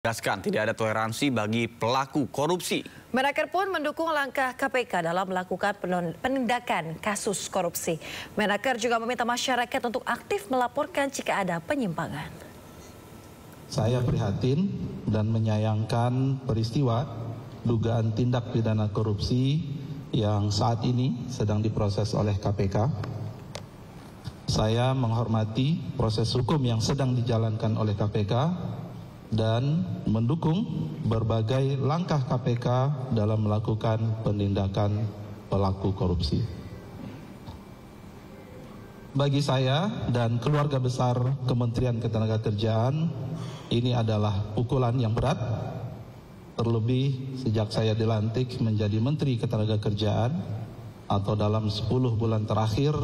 Tegaskan tidak ada toleransi bagi pelaku korupsi. Menaker pun mendukung langkah KPK dalam melakukan penindakan kasus korupsi. Menaker juga meminta masyarakat untuk aktif melaporkan jika ada penyimpangan. Saya prihatin dan menyayangkan peristiwa dugaan tindak pidana korupsi yang saat ini sedang diproses oleh KPK. Saya menghormati proses hukum yang sedang dijalankan oleh KPK dan mendukung berbagai langkah KPK dalam melakukan penindakan pelaku korupsi. Bagi saya dan keluarga besar Kementerian Ketenagakerjaan, ini adalah pukulan yang berat, terlebih sejak saya dilantik menjadi Menteri Ketenagakerjaan atau dalam 10 bulan terakhir,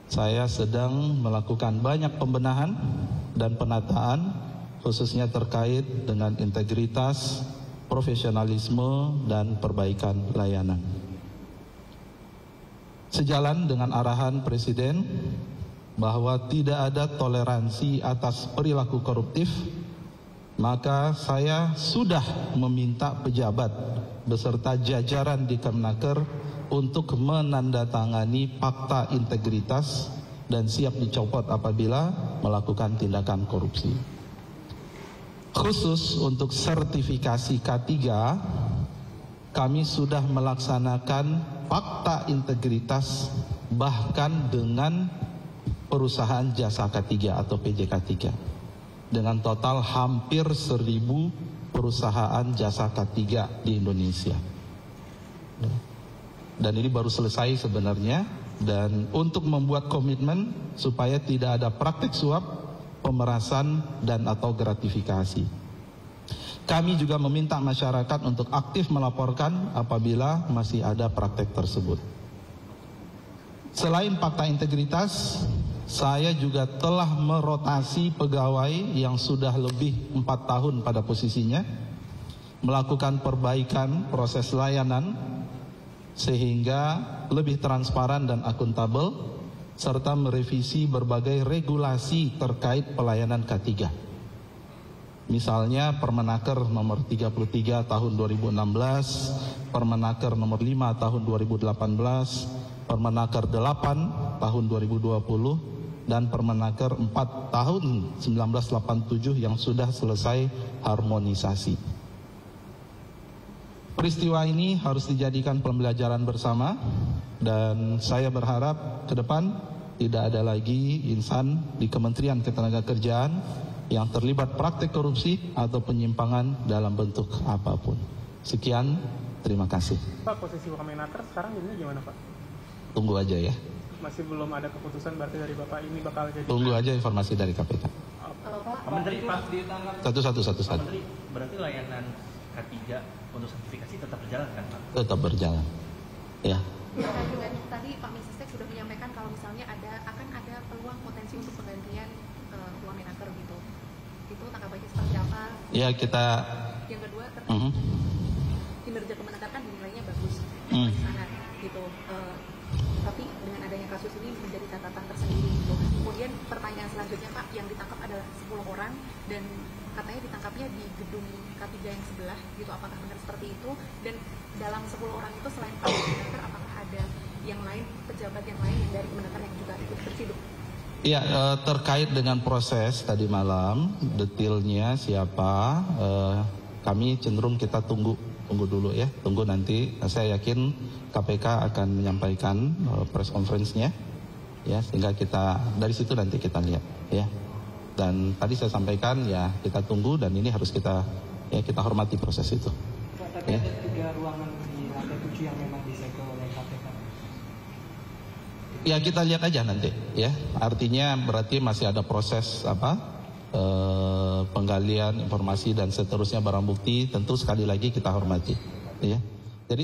saya sedang melakukan banyak pembenahan dan penataan khususnya terkait dengan integritas, profesionalisme, dan perbaikan layanan. Sejalan dengan arahan Presiden bahwa tidak ada toleransi atas perilaku koruptif, maka saya sudah meminta pejabat beserta jajaran di Kemnaker untuk menandatangani fakta integritas dan siap dicopot apabila melakukan tindakan korupsi. Khusus untuk sertifikasi K3, kami sudah melaksanakan fakta integritas bahkan dengan perusahaan jasa K3 atau PJK3 dengan total hampir 1.000 perusahaan jasa K3 di Indonesia. Dan ini baru selesai sebenarnya, dan untuk membuat komitmen supaya tidak ada praktik suap, pemerasan, dan atau gratifikasi. Kami juga meminta masyarakat untuk aktif melaporkan apabila masih ada praktek tersebut. Selain fakta integritas, saya juga telah merotasi pegawai yang sudah lebih 4 tahun pada posisinya, melakukan perbaikan proses layanan sehingga lebih transparan dan akuntabel, serta merevisi berbagai regulasi terkait pelayanan K3. Misalnya Permenaker nomor 33 tahun 2016, Permenaker nomor 5 tahun 2018, Permenaker 8 tahun 2020, dan Permenaker 4 tahun 1987 yang sudah selesai harmonisasi. Peristiwa ini harus dijadikan pembelajaran bersama, dan saya berharap ke depan tidak ada lagi insan di Kementerian Ketenagakerjaan yang terlibat praktik korupsi atau penyimpangan dalam bentuk apapun. Sekian, terima kasih. Pak, posisi Wamenaker sekarang ini gimana, Pak? Tunggu aja ya. Masih belum ada keputusan berarti dari Bapak ini bakal jadi... Tunggu aja informasi dari KPK. Pak Menteri, Pak, Satu. Pak Menteri, berarti layanan K3 untuk sertifikasi tetap berjalan kan, Pak? Tetap berjalan, ya. Tadi Pak Mensesnek sudah menyampaikan kalau misalnya akan ada peluang potensi untuk penggantian Wamenaker gitu. Itu tanggapannya seperti apa? Ya, kita... Yang kedua, terkait kinerja Kemenaker kan dinilainya bagus di sana gitu. Tapi dengan adanya kasus ini menjadi catatan tersendiri gitu. Kemudian pertanyaan selanjutnya, Pak, yang ditangkap adalah 10 orang dan katanya ditangkapnya di gedung K3 yang sebelah gitu. Apakah benar seperti itu? Dan dalam 10 orang itu selain Pak Kemenaker, apakah ada yang lain, pejabat yang lain yang dari Kemenaker yang juga ikut terciduk? Ya, terkait dengan proses tadi malam, detailnya siapa, kami cenderung kita tunggu dulu ya, tunggu nanti. Saya yakin KPK akan menyampaikan press conference-nya, ya, sehingga kita dari situ nanti kita lihat, ya. Dan tadi saya sampaikan ya kita tunggu, dan ini harus kita hormati proses itu. Pak, ya. ada 3 ruangan di lantai 7 yang memang disegel oleh KPK. Ya, kita lihat aja nanti, ya. Artinya berarti masih ada proses penggalian informasi dan seterusnya barang bukti. Tentu sekali lagi kita hormati, ya. Jadi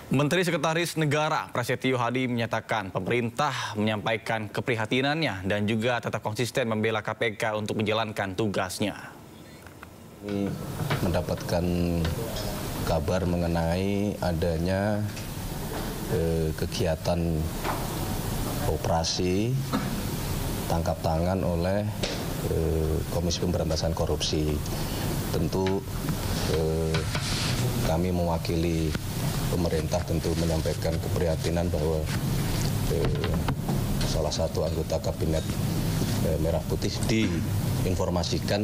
Menteri Sekretaris Negara Prasetyo Hadi menyatakan pemerintah menyampaikan keprihatinannya dan juga tetap konsisten membela KPK untuk menjalankan tugasnya. Mendapatkan kabar mengenai adanya kegiatan operasi tangkap tangan oleh Komisi Pemberantasan Korupsi. Tentu kami mewakili pemerintah tentu menyampaikan keprihatinan bahwa salah satu anggota kabinet Merah Putih diinformasikan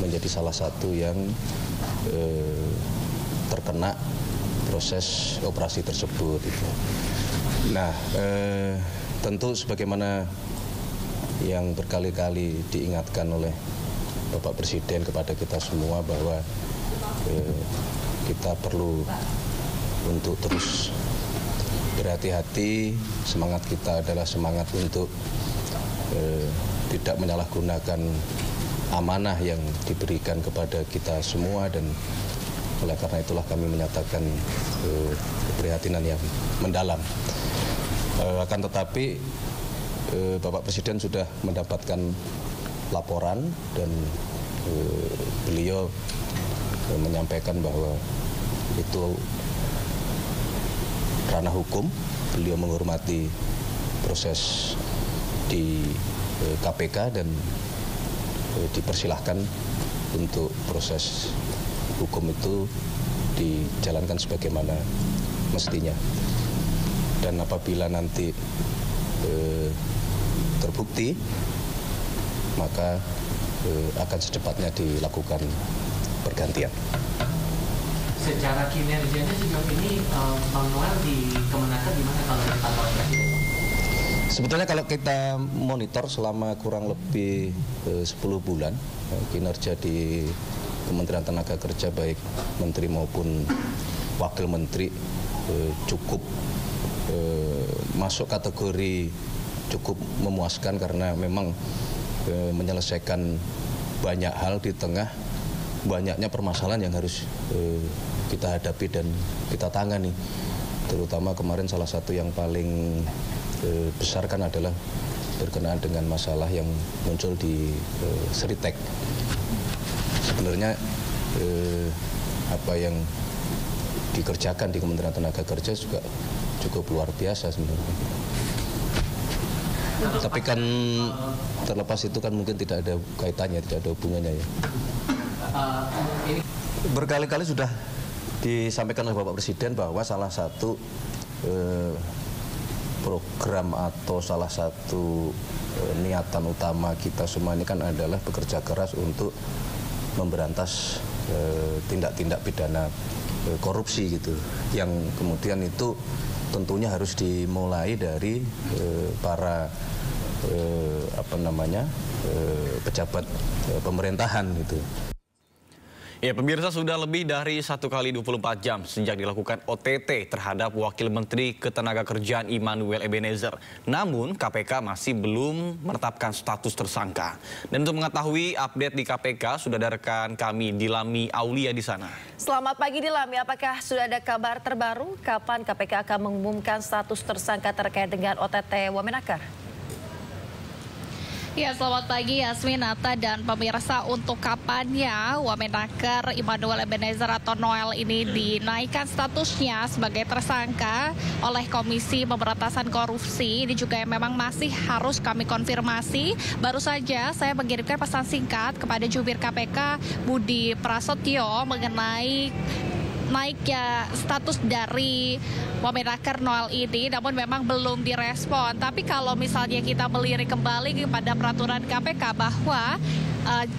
menjadi salah satu yang terkena proses operasi tersebut. Nah, tentu sebagaimana yang berkali-kali diingatkan oleh Bapak Presiden kepada kita semua bahwa kita perlu untuk terus berhati-hati. Semangat kita adalah semangat untuk tidak menyalahgunakan amanah yang diberikan kepada kita semua, dan oleh karena itulah kami menyatakan keprihatinan yang mendalam. Akan tetapi Bapak Presiden sudah mendapatkan laporan dan beliau menyampaikan bahwa itu ranah hukum. Beliau menghormati proses di KPK dan dipersilahkan untuk proses hukum itu dijalankan sebagaimana mestinya. Dan apabila nanti terbukti, maka akan secepatnya dilakukan pergantian. Secara kinerjanya sejauh ini Bang Noel di Kemenaker gimana kalau dipantau Presiden? Sebetulnya kalau kita monitor selama kurang lebih 10 bulan, kinerja di Kementerian Tenaga Kerja baik Menteri maupun Wakil Menteri cukup masuk kategori cukup memuaskan, karena memang menyelesaikan banyak hal di tengah banyaknya permasalahan yang harus kita hadapi dan kita tangani. Terutama kemarin salah satu yang paling besar kan adalah berkenaan dengan masalah yang muncul di Seritek. Sebenarnya apa yang dikerjakan di Kementerian Tenaga Kerja juga cukup luar biasa sebenarnya. Tapi kan terlepas itu kan mungkin tidak ada kaitannya, tidak ada hubungannya ya. Berkali-kali sudah disampaikan oleh Bapak Presiden bahwa salah satu program atau salah satu niatan utama kita semua ini kan adalah bekerja keras untuk memberantas tindak-tindak pidana korupsi gitu, yang kemudian itu tentunya harus dimulai dari para pejabat pemerintahan gitu. Ya, pemirsa, sudah lebih dari 1 kali 24 jam sejak dilakukan OTT terhadap Wakil Menteri Ketenagakerjaan Immanuel Ebenezer. Namun, KPK masih belum menetapkan status tersangka. Dan untuk mengetahui update di KPK, sudah ada rekan kami Dilami Aulia di sana. Selamat pagi Dilami, apakah sudah ada kabar terbaru? Kapan KPK akan mengumumkan status tersangka terkait dengan OTT Wamenakar? Ya, selamat pagi Yasmin, Nata, dan pemirsa. Untuk kapannya Wamenakar Immanuel Ebenezer atau Noel ini dinaikkan statusnya sebagai tersangka oleh Komisi Pemberantasan Korupsi, ini juga yang memang masih harus kami konfirmasi. Baru saja saya mengirimkan pesan singkat kepada jubir KPK Budi Prasetyo mengenai naiknya status dari Wamenakar Noel ini, namun memang belum direspon. Tapi kalau misalnya kita melirik kembali kepada peraturan KPK bahwa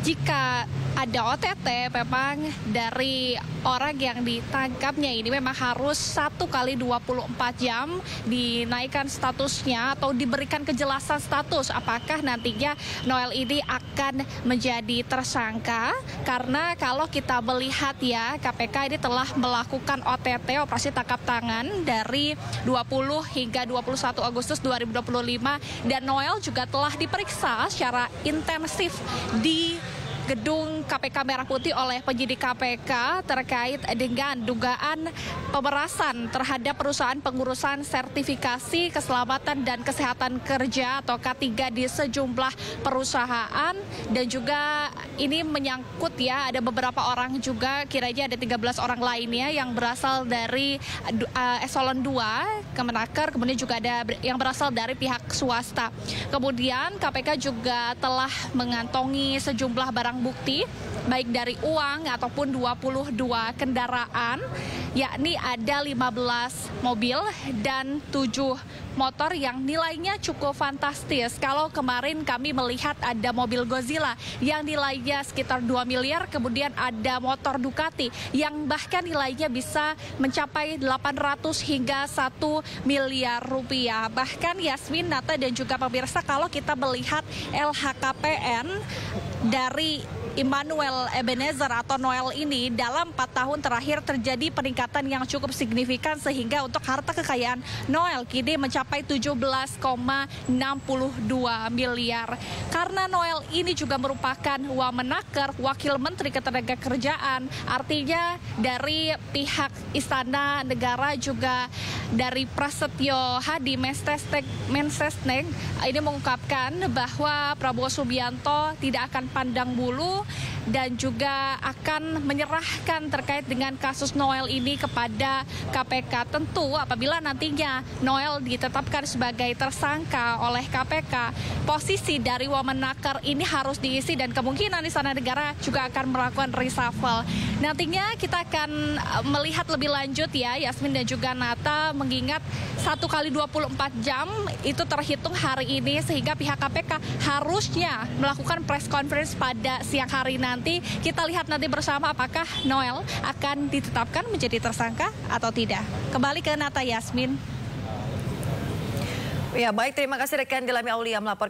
jika ada OTT, memang dari orang yang ditangkapnya ini memang harus 1 kali 24 jam dinaikkan statusnya atau diberikan kejelasan status apakah nantinya Noel ini akan menjadi tersangka. Karena kalau kita melihat ya, KPK ini telah melakukan OTT, operasi tangkap tangan, dari 20 hingga 21 Agustus 2025, dan Noel juga telah diperiksa secara intensif di gedung KPK Merah Putih oleh penyidik KPK terkait dengan dugaan pemerasan terhadap perusahaan pengurusan sertifikasi keselamatan dan kesehatan kerja atau K3 di sejumlah perusahaan, dan juga ini menyangkut ya ada beberapa orang juga, kiranya ada 13 orang lainnya yang berasal dari eselon 2 Kemenaker, kemudian juga ada yang berasal dari pihak swasta. Kemudian KPK juga telah mengantongi sejumlah barang bukti baik dari uang ataupun 22 kendaraan, yakni ada 15 mobil dan 7 motor yang nilainya cukup fantastis. Kalau kemarin kami melihat ada mobil Godzilla yang nilainya sekitar 2 miliar, kemudian ada motor Ducati yang bahkan nilainya bisa mencapai 800 hingga 1 miliar rupiah. Bahkan Yasmin, Nata, dan juga pemirsa, kalau kita melihat LHKPN dari Immanuel Ebenezer atau Noel ini dalam 4 tahun terakhir terjadi peningkatan yang cukup signifikan, sehingga untuk harta kekayaan Noel kini mencapai 17,62 miliar. Karena Noel ini juga merupakan wamenaker Wakil Menteri Ketenagakerjaan, artinya dari pihak Istana Negara juga dari Prasetyo Hadi Mensesnek ini mengungkapkan bahwa Prabowo Subianto tidak akan pandang bulu dan juga akan menyerahkan terkait dengan kasus Noel ini kepada KPK. Tentu apabila nantinya Noel ditetapkan sebagai tersangka oleh KPK, posisi dari wamenaker ini harus diisi dan kemungkinan Istana Negara juga akan melakukan reshuffle. Nantinya kita akan melihat lebih lanjut ya Yasmin dan juga Nata, mengingat 1 kali 24 jam itu terhitung hari ini, sehingga pihak KPK harusnya melakukan press conference pada siang hari nanti. Kita lihat nanti bersama apakah Noel akan ditetapkan menjadi tersangka atau tidak. Kembali ke Nata, Yasmin. Ya baik, terima kasih rekan Dilami Aulia melaporkan.